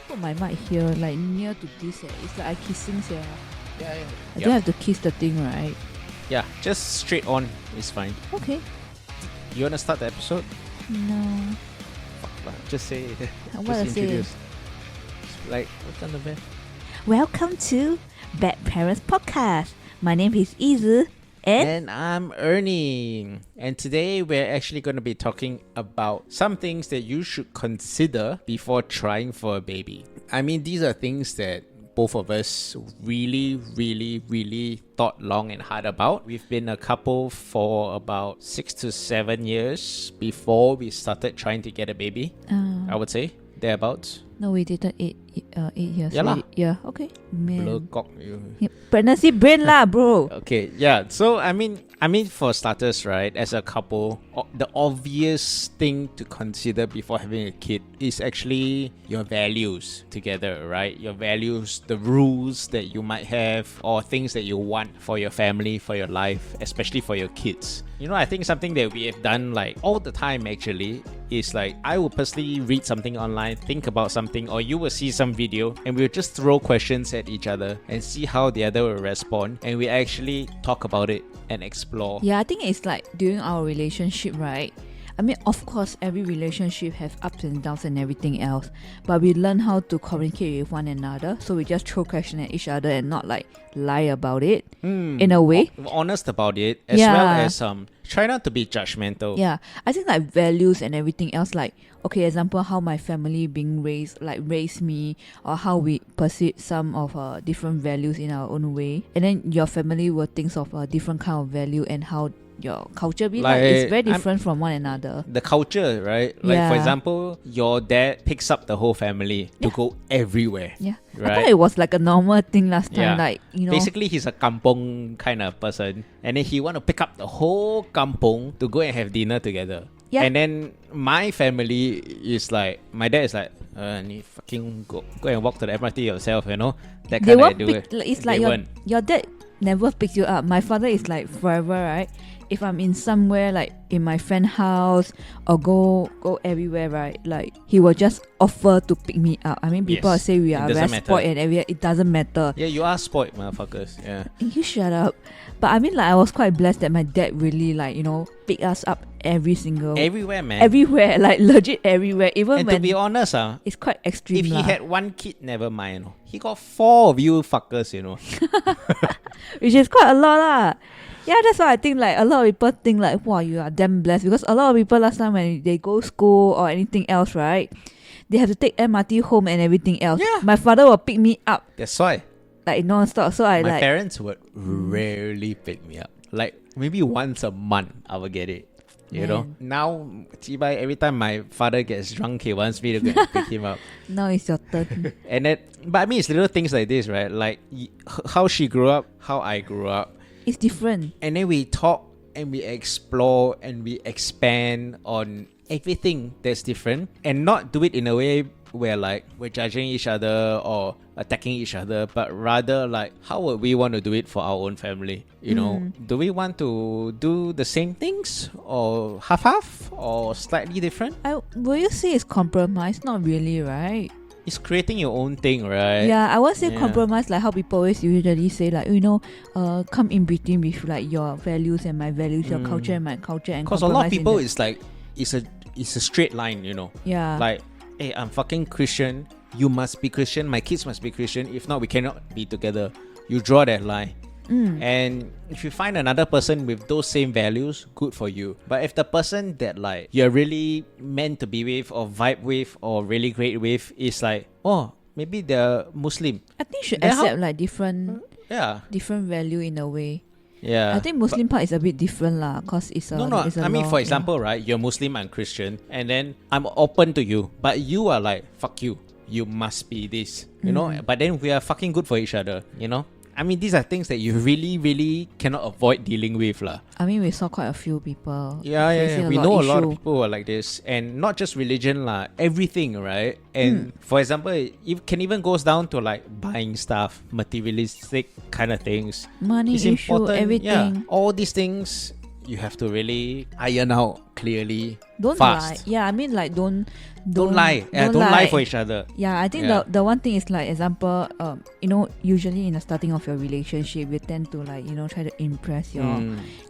put my mic here, like near to this. It's like I kissing here. Yeah. I don't have to kiss the thing, right? Yeah, just straight on is fine. Okay. You want to start the episode? No. Fuck lah. Just say it. What Just to say? introduce. Like, what's on the bed? Welcome to Bad Parents Podcast. My name is Izu. And I'm Ernie. And today we're actually going to be talking about some things that you should consider before trying for a baby. I mean, these are things that both of us really thought long and hard about. We've been a couple for about 6 to 7 years before we started trying to get a baby. I would say, thereabouts. No, we dated 8 years. Yeah lah. Yeah, okay. Man. Blur cock you. Yeah, pregnancy brain lah, bro. Okay, yeah. So I mean, for starters, right, as a couple, the obvious thing to consider before having a kid is actually your values together, right? Your values, the rules that you might have, or things that you want for your family, for your life, especially for your kids. You know, I think something that we have done like all the time actually is like, I will personally read something online, think about something, or you will see some video, and we'll just throw questions at each other and see how the other will respond, and we actually talk about it and explore. Yeah, I think it's like during our relationship, right? I mean, of course, every relationship have ups and downs and everything else, but we learn how to communicate with one another. So we just throw questions at each other and not like lie about it in a way. Honest about it, as well as try not to be judgmental. Yeah, I think like values and everything else, like, okay, example, how my family being raised me, or how we perceive some of different values in our own way. And then your family will think of a different kind of value and how your culture be like. It's very different from one another. The culture, right? Like, for example, your dad picks up the whole family to go everywhere. Yeah. Right? I thought it was like a normal thing last time. Yeah. Like, you know. Basically, he's a kampong kind of person. And then he want to pick up the whole kampong to go and have dinner together. Yeah. And then my family is like, my dad is like, you fucking go and walk to the MRT yourself, you know? That kind of do it. It's like your dad never picks you up. My father is like forever, right? If I'm in somewhere like in my friend's house or go everywhere, right? Like, he will just offer to pick me up. I mean, people say we are very spoiled and everywhere. It doesn't matter. Yeah, you are spoiled, motherfuckers. Yeah. You shut up. But I mean, like, I was quite blessed that my dad really, like, you know, pick us up everywhere, man. Everywhere, like legit everywhere. Even and when, to be honest, it's quite extreme. If he had one kid, never mind. He got 4 of you fuckers, you know. Which is quite a lot lah. Yeah, that's why I think like a lot of people think like, wow, you are damn blessed, because a lot of people last time when they go school or anything else, right, they have to take MRT home and everything else. Yeah. My father will pick me up. That's why. Like non-stop. So my parents would rarely pick me up. Like maybe once a month I will get it. You know? Now, every time my father gets drunk, he wants me to go and pick him up. Now it's your turn. But I mean, it's little things like this, right? Like how she grew up, how I grew up. It's different. And then we talk and we explore and we expand on everything that's different, and not do it in a way where like we're judging each other or attacking each other, but rather like, how would we want to do it for our own family? You know, do we want to do the same things or half or slightly different? Will you say it's compromise? Not really, right? It's creating your own thing, right? Yeah, I won't say compromise like how people always usually say, like, you know, come in between with like your values and my values, your culture and my culture, and because a lot of people it's like it's a straight line, you know. Yeah. Like, hey, I'm fucking Christian. You must be Christian. My kids must be Christian. If not, we cannot be together. You draw that line. And if you find another person with those same values, good for you. But if the person that like you're really meant to be with or vibe with or really great with is like, oh, maybe they're Muslim, I think you should accept like different value in a way. Yeah, I think Muslim part is a bit different lah, cause it's a it's a I mean, law, for example, right, you're Muslim and Christian, and then I'm open to you, but you are like, fuck you, you must be this, you know. But then we are fucking good for each other, you know. I mean, these are things that you really cannot avoid dealing with lah. I mean, we saw quite a few people. Yeah. We know a lot of people who are like this, and not just religion lah, everything, right? And for example, it can even goes down to like buying stuff, materialistic kind of things. Money it's issue, important. everything. Yeah, all these things you have to really iron out clearly, Don't fast. lie. Yeah, I mean like don't Lie. Don't lie for each other. Yeah, I think Yeah. the one thing is like example, you know, usually in the starting of your relationship, you tend to like, you know, try to impress your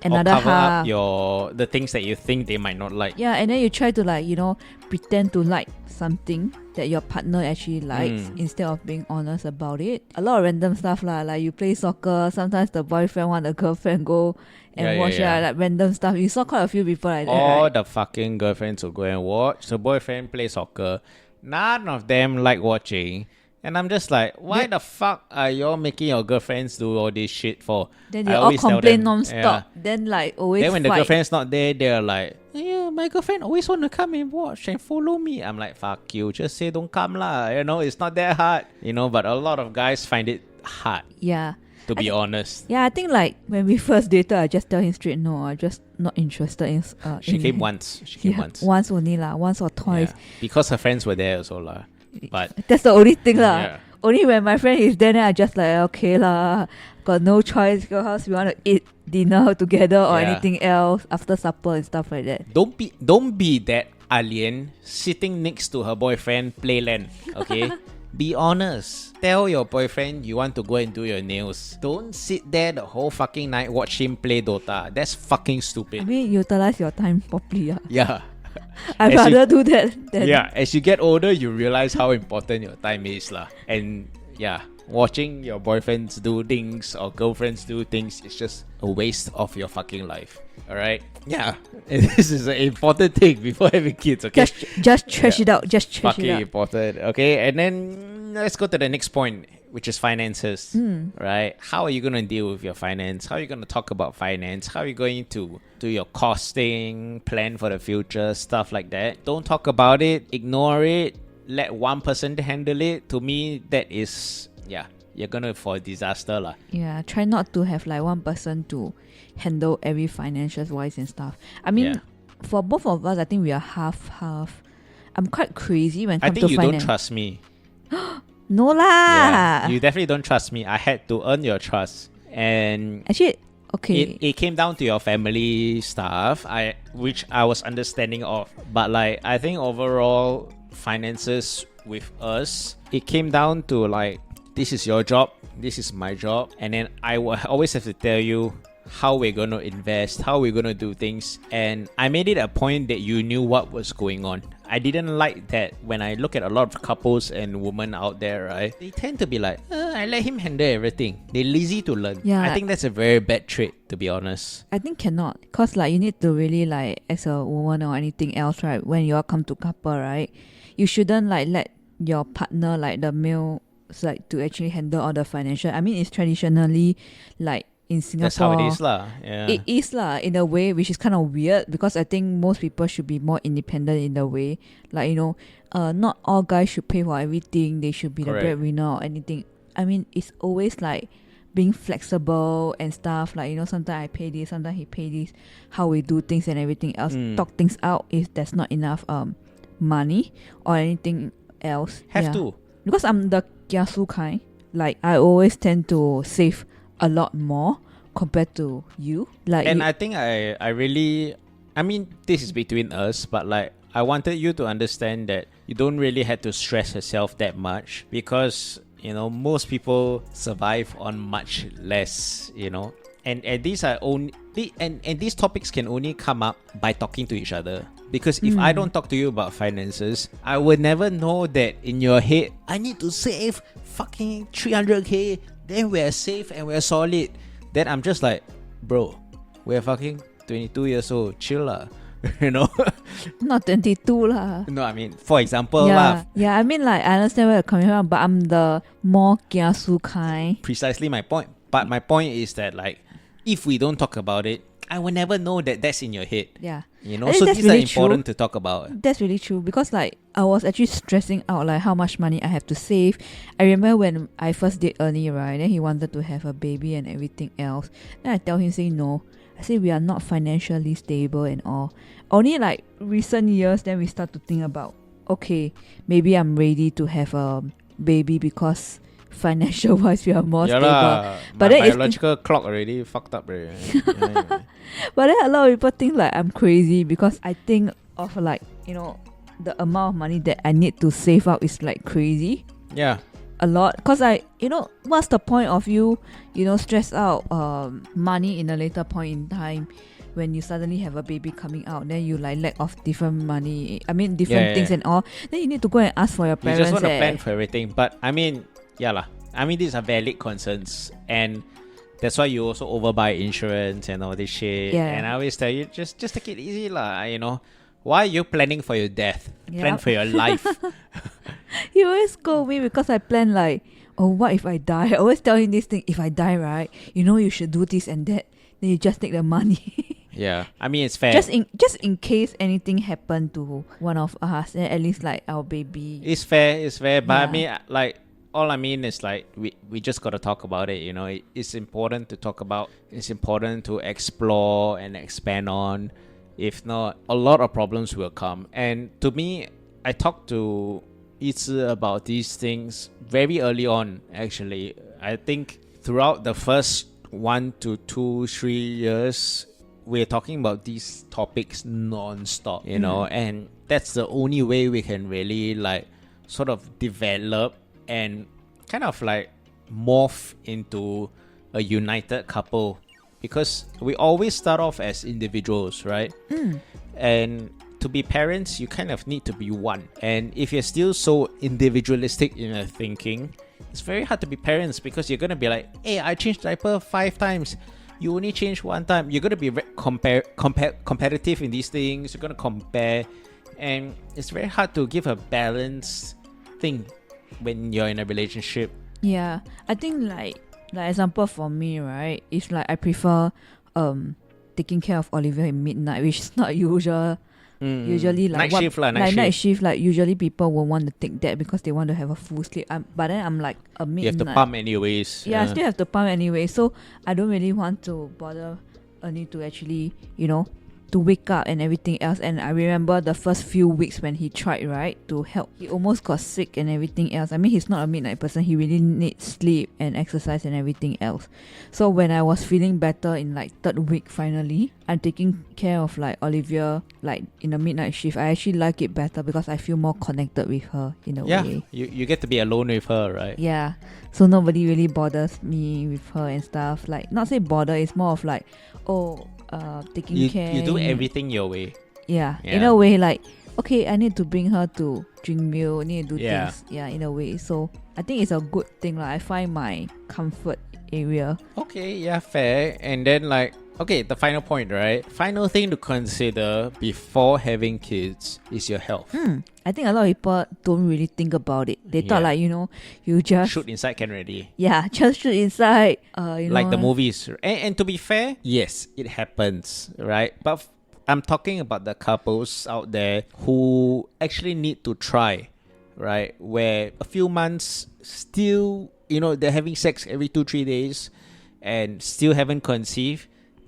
another or cover half. up the things that you think they might not like. Yeah, and then you try to like, you know, pretend to like something that your partner actually likes instead of being honest about it. A lot of random stuff lah, like you play soccer, sometimes the boyfriend want the girlfriend go and watch like random stuff. You saw quite a few people like that, All right? the fucking girlfriends will go and watch. The boyfriend play soccer. None of them like watching. And I'm just like, why the fuck are y'all making your girlfriends do all this shit for? Then they I all always tell complain them, non-stop. Then like always Then when the fight. girlfriend's not there, they're like, yeah, my girlfriend always want to come and watch and follow me. I'm like, fuck you, just say don't come lah. You know, it's not that hard. You know, but a lot of guys find it hard, Yeah. to be honest. Yeah, I think like when we first dated, I just tell him straight no, I'm just not interested in. She came once. Once only lah, once or twice. Yeah. Because her friends were there also lah. But that's the only thing lah. yeah. Only when my friend is there, then I just like okay lah. Got no choice because we want to eat dinner together or anything else after supper and stuff like that. Don't be that alien sitting next to her boyfriend play LAN. Okay. Be honest. Tell your boyfriend you want to go and do your nails. Don't sit there the whole fucking night watch him play Dota. That's fucking stupid. I mean, utilize your time properly. Yeah. I'd rather do that than As you get older, you realize how important your time is lah. And yeah, watching your boyfriends do things or girlfriends do things is just a waste of your fucking life. Alright? Yeah. And this is an important thing before having kids, okay? just trash it out. Just trash Fucking it out. important. Okay, and then let's go to the next point, which is finances. Right? How are you gonna deal with your finance? How are you gonna talk about finance? How are you going to do your costing, plan for the future, stuff like that? Don't talk about it, ignore it, let one person handle it. To me, that is you're gonna fall a disaster lah. Yeah, try not to have like one person to handle every financial wise and stuff. I mean, for both of us, I think we are half. I'm quite crazy when it I comes think to you finance. don't trust me. No lah. Yeah, you definitely don't trust me. I had to earn your trust. And Actually, okay. it came down to your family stuff, which I was understanding of. But like I think overall finances with us, it came down to like, this is your job, this is my job, and then I will always have to tell you how we're going to invest, how we're going to do things. And I made it a point that you knew what was going on. I didn't like that when I look at a lot of couples and women out there, right? They tend to be like, I let him handle everything. They're lazy to learn. Yeah. I think that's a very bad trait, to be honest. I think cannot, cause like you need to really like as a woman or anything else, right? When you all come to couple, right? You shouldn't like let your partner, like the male, like to actually handle all the financial. I mean, it's traditionally like in Singapore. That's how it is lah. Yeah. It is lah in a way, which is kind of weird because I think most people should be more independent in the way. Like, you know, not all guys should pay for everything. They should be the breadwinner or anything. I mean, it's always like being flexible and stuff. Like, you know, sometimes I pay this, sometimes he pay this. How we do things and everything else. Talk things out if there's not enough money or anything else. Have to. Because I'm the kiasu kind. Like, I always tend to save a lot more compared to you. Like, And I think I really, I mean, this is between us, but like, I wanted you to understand that you don't really have to stress yourself that much because, you know, most people survive on much less, you know. And these are only, and these topics can only come up by talking to each other. Because if I don't talk to you about finances, I would never know that in your head, I need to save fucking 300k, then we're safe and we're solid. Then I'm just like, bro, we're fucking 22 years old, chill lah. You know? not 22 lah. No, I mean, for example lah. Yeah, I mean like, I understand where you're coming from, but I'm the more kiasu kind. Precisely my point. But my point is that like, if we don't talk about it, I will never know that that's in your head. Yeah. You know, so these are important to talk about. That's really true because like I was actually stressing out like how much money I have to save. I remember when I first did Ernie, right? Then he wanted to have a baby and everything else. Then I tell him say no. I say we are not financially stable and all. Only like recent years then we start to think about, okay, maybe I'm ready to have a baby because financial wise we are more Yeah stable. lah. But My then it's biological clock already fucked up already. Yeah. but then a lot of people think like I'm crazy because I think of like, you know, the amount of money that I need to save up is like crazy. Yeah. A lot, because I, you know, what's the point of you, you know, stress out money in a later point in time when you suddenly have a baby coming out, then you like lack of different money, I mean different things and all, then you need to go and ask for your You parents. just want to plan for everything. But I mean, yeah lah. I mean, these are valid concerns, and that's why you also overbuy insurance and all this shit. Yeah. And I always tell you, just take it easy lah. You know, why are you planning for your death? Plan Yup. for your life. He always scold me because I plan like, oh, what if I die? I always tell him this thing, if I die, right, you know, you should do this and that, then you just take the money. Yeah, I mean, it's fair. just in case anything happened to one of us, then at least like our baby. It's fair. But I Yeah. mean, like, all I mean is like we just got to talk about it. You know, it's important to talk about. It's important to explore and expand on. If not, a lot of problems will come. And to me, I talked to Yizi about these things very early on. Actually, I think throughout the first 1 to 2, 3 years, we're talking about these topics non-stop. You know, and that's the only way we can really like sort of develop and kind of like morph into a united couple, because we always start off as individuals, right? And to be parents, you kind of need to be one. And if you're still so individualistic in your thinking, it's very hard to be parents, because you're gonna be like, hey, I changed diaper 5 times, you only change 1 time. You're gonna be competitive in these things. You're gonna compare, and it's very hard to give a balanced thing when you're in a relationship. Yeah, I think like example for me, right, it's like I prefer taking care of Olivia in midnight, which is not usual. Usually like night shift. night shift, like usually people will want to take that because they want to have a full sleep. But then I'm like a midnight. You have to pump anyways. Yeah, I still have to pump anyway, so I don't really want to bother Ernie to actually, you know, to wake up and everything else. And I remember the first few weeks when he tried, right, to help, he almost got sick and everything else. I mean, he's not a midnight person. He really needs sleep and exercise and everything else. So when I was feeling better in like 3rd week, finally, I'm taking care of like Olivia like in the midnight shift. I actually like it better because I feel more connected with her in a way. You get to be alone with her, right? Yeah, so nobody really bothers me with her and stuff. Like, not say bother, it's more of like, taking care. You do everything your way. Yeah, Yeah. in a way, like, okay, I need to bring her to drink milk, need to do Yeah. things. Yeah, in a way. So I think it's a good thing. Like, I find my comfort area. Okay, yeah, fair. And then like, okay, the final point, right? Final thing to consider before having kids is your health. I think a lot of people don't really think about it. They thought Yeah. like, you know, you just Shoot inside can already. yeah, just shoot inside. You Like know, the movies. And to be fair, yes, it happens, right? But I'm talking about the couples out there who actually need to try, right? Where a few months still, you know, they're having sex every 2-3 days and still haven't conceived.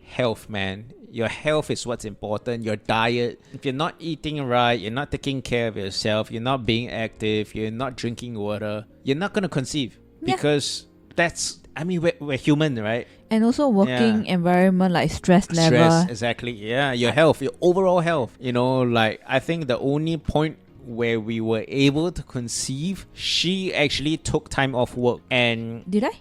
Health, man. Your health is what's important. Your diet. If you're not eating right, you're not taking care of yourself, you're not being active, you're not drinking water, you're not going to conceive. Yeah. Because that's, I mean, we're human, right? and also working environment, like stress level. Stress, exactly. Yeah, your health, your overall health. You know, like, I think the only point where we were able to conceive, she actually took time off work and Did I?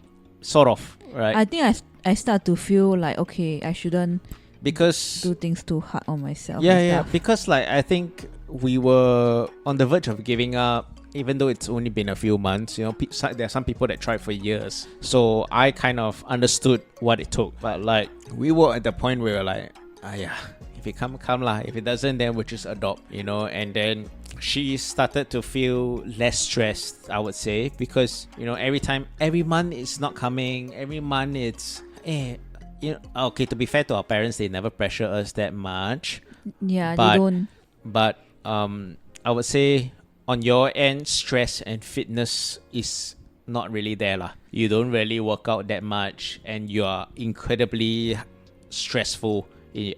sort of, right? I think I start to feel like, okay, I shouldn't Because do things too hard on myself. yeah, and yeah. stuff. Because like I think we were on the verge of giving up, even though it's only been a few months. You know, there are some people that tried for years. So I kind of understood what it took. But like we were at the point where we were like, yeah, if it come lah. If it doesn't, then we'll just adopt. You know, and then she started to feel less stressed, I would say, because you know every month it's not coming. Every month it's you know, okay, to be fair to our parents, they never pressure us that much. Yeah, But- they don't. But I would say on your end, stress and fitness is not really there lah. You don't really work out that much, and you are incredibly stressful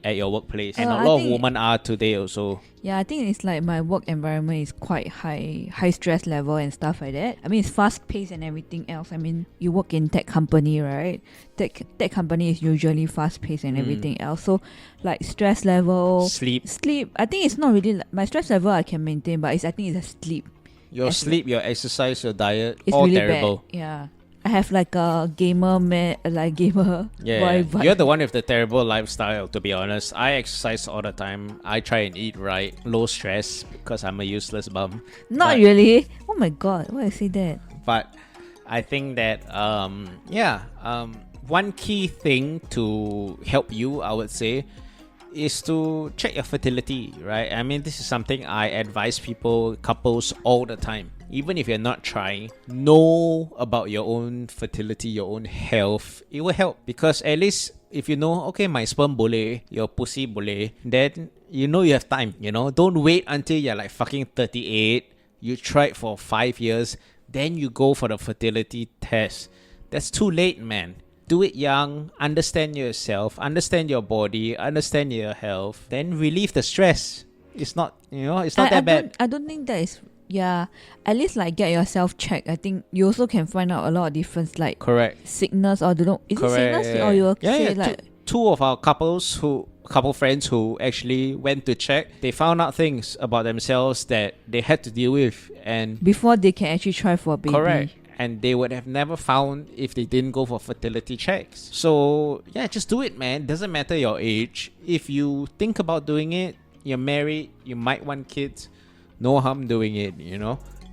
at your workplace, and a I lot of think- women are today also. Yeah, I think it's like my work environment is quite high stress level and stuff like that. I mean, it's fast paced and everything else. I mean, you work in tech company, right? Tech company is usually fast paced and everything else. So, like stress level, Sleep, sleep. I think it's not really my stress level I can maintain, but I think it's a sleep. your sleep, your exercise, your diet, It's all really terrible. bad. Yeah. I have like a gamer gamer Yeah, boy vibe. you're the one with the terrible lifestyle, to be honest. I exercise all the time. I try and eat right, low stress, because I'm a useless bum. Not but- really. Oh my god, why I say that? But I think that, one key thing to help you, I would say, is to check your fertility, right? I mean, this is something I advise people, couples, all the time. Even if you're not trying, know about your own fertility, your own health. It will help, because at least if you know, okay, my sperm boleh, your pussy boleh, then you know you have time, you know? Don't wait until you're like fucking 38. You tried for 5 years, then you go for the fertility test. That's too late, man. Do it young, understand yourself, understand your body, understand your health, then relieve the stress. It's not, it's not that bad. I don't think that is. Yeah, at least like get yourself checked. I think you also can find out a lot of difference, like Correct. sickness or don't know. Is Correct. it sickness or you will say yeah. like Two of our couple friends who actually went to check, they found out things about themselves that they had to deal with, and before they can actually try for a baby. correct. And they would have never found if they didn't go for fertility checks. So yeah, just do it, man. Doesn't matter your age. If you think about doing it, you're married, you might want kids, no harm doing it,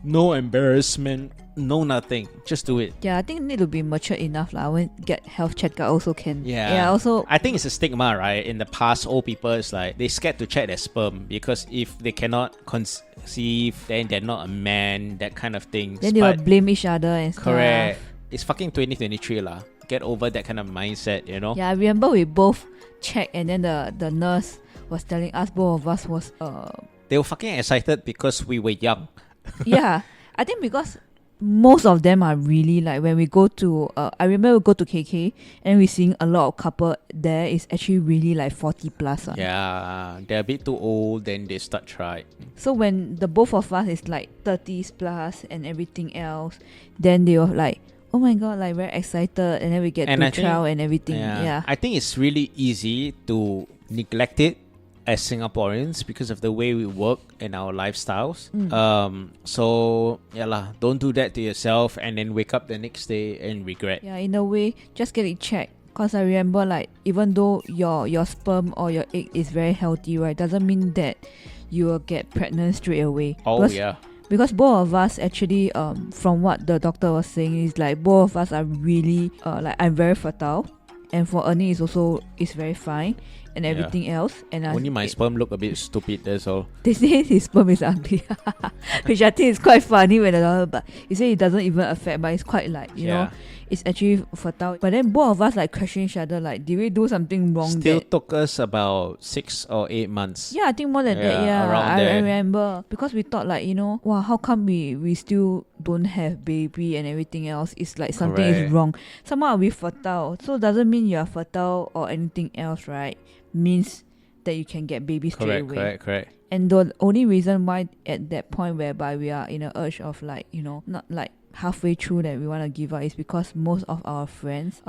No embarrassment, no nothing. Just do it. Yeah, I think need to be mature enough lah. When get health checkup also can. Yeah. Yeah. Also. I think it's a stigma, right? In the past, old people, it's like they scared to check their sperm because if they cannot conceive, then they're not a man, that kind of thing. Then they will blame each other and stuff. Correct. It's fucking 2023 lah. Get over that kind of mindset, Yeah, I remember we both checked, and then the nurse was telling us, both of us was They were fucking excited because we were young. yeah, I think because most of them are really like when we go to I remember we go to KK and we seeing a lot of couple there is actually really like 40 plus. Yeah, they're a bit too old, then they start trying. So when the both of us is like 30s plus and everything else, then they were like, oh my god, like very excited, and then we get to trial and everything. Yeah. I think it's really easy to neglect it as Singaporeans because of the way we work and our lifestyles. So yeah lah, don't do that to yourself and then wake up the next day and regret. Yeah, in a way, just get it checked. Cause I remember like even though your sperm or your egg is very healthy, right, doesn't mean that you will get pregnant straight away. Oh Because both of us actually, from what the doctor was saying, is like both of us are really like I'm very fertile, and for Ernie is very fine and everything else. And only my sperm look a bit stupid. That's all. They say his sperm is ugly, which I think is quite funny when the doctor. But he say it doesn't even affect, but it's quite like you know, it's actually fertile. But then both of us like question each other, like, did we do something wrong? Still took us about 6 or 8 months. Yeah, I think more than that. Yeah, I remember because we thought like wow, how come we still don't have baby and everything else? It's like something is wrong. Somehow we fertile, so doesn't mean you are fertile or anything else, right? Means that you can get baby straight away. Correct. And the only reason why at that point whereby we are in an urge of like not like halfway through that we want to give up is because most of our friends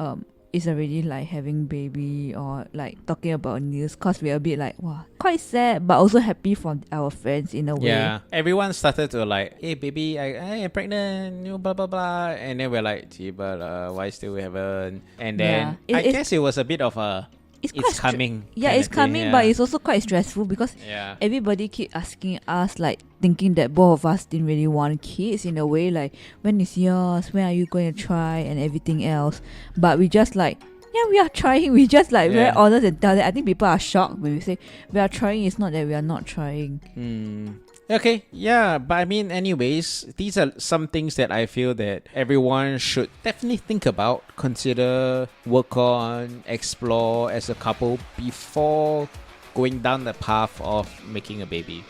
is already like having baby or like talking about news, cause we're a bit like wow, quite sad but also happy for our friends in a way. Yeah, everyone started to like, hey baby, I'm pregnant, blah blah blah, and then we're like, gee, but why still we haven't? And then I guess it was a bit of a it's coming. Yeah, it's coming, but it's also quite stressful because Yeah. everybody keep asking us, like thinking that both of us didn't really want kids in a way, like when is yours? When are you going to try and everything else? But we just like, yeah, we are trying. We just like very honest and tell that. I think people are shocked when we say we are trying. It's not that we are not trying. Okay, yeah, but I mean, anyways, these are some things that I feel that everyone should definitely think about, consider, work on, explore as a couple before going down the path of making a baby.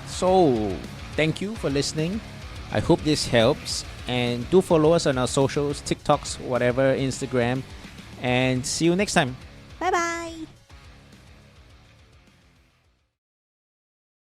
So, thank you for listening. I hope this helps, and do follow us on our socials, TikToks, whatever, Instagram, and see you next time.